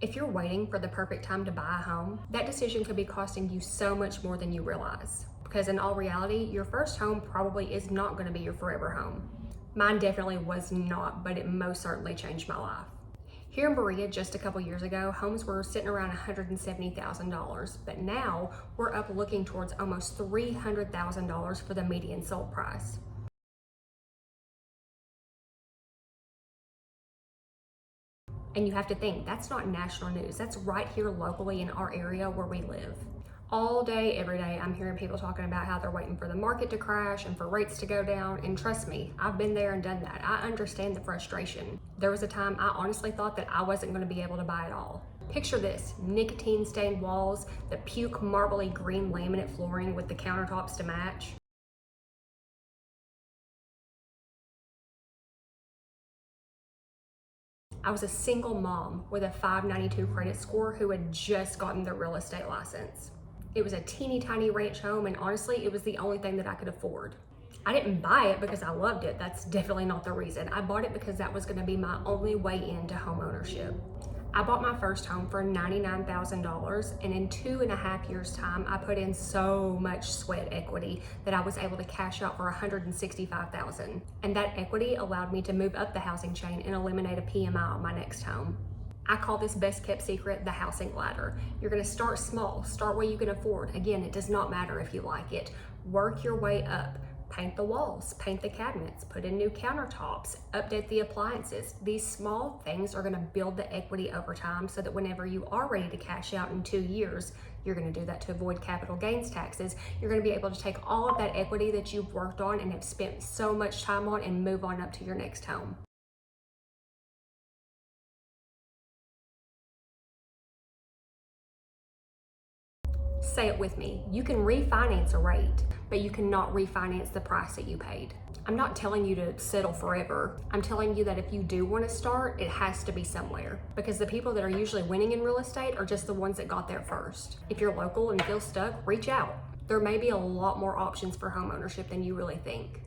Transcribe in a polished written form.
If you're waiting for the perfect time to buy a home, that decision could be costing you so much more than you realize. Because in all reality, your first home probably is not going to be your forever home. Mine definitely was not, but it most certainly changed my life. Here in Berea, just a couple years ago, homes were sitting around $170,000, but now we're up looking towards almost $300,000 for the median sold price. And you have to think, that's not national news. That's right here locally in our area where we live. All day, every day, I'm hearing people talking about how they're waiting for the market to crash and for rates to go down. And trust me, I've been there and done that. I understand the frustration. There was a time I honestly thought that I wasn't going to be able to buy it all. Picture this: nicotine stained walls, the puke marbly green laminate flooring with the countertops to match. I was a single mom with a 592 credit score who had just gotten their real estate license. It was a teeny tiny ranch home, and honestly, it was the only thing that I could afford. I didn't buy it because I loved it. That's definitely not the reason. I bought it because that was going to be my only way into home ownership. I bought my first home for $99,000, and in 2.5 years' time, I put in so much sweat equity that I was able to cash out for $165,000. And that equity allowed me to move up the housing chain and eliminate a PMI on my next home. I call this best kept secret the housing ladder. You're gonna start small, start where you can afford. Again, it does not matter if you like it. Work your way up. Paint the walls, paint the cabinets, put in new countertops, update the appliances. These small things are gonna build the equity over time so that whenever you are ready to cash out in 2 years, you're gonna do that to avoid capital gains taxes. You're gonna be able to take all of that equity that you've worked on and have spent so much time on and move on up to your next home. Say it with me. You can refinance a rate, but you cannot refinance the price that you paid. I'm not telling you to settle forever. I'm telling you that if you do want to start, it has to be somewhere, because the people that are usually winning in real estate are just the ones that got there first. If you're local and feel stuck, reach out. There may be a lot more options for home ownership than you really think.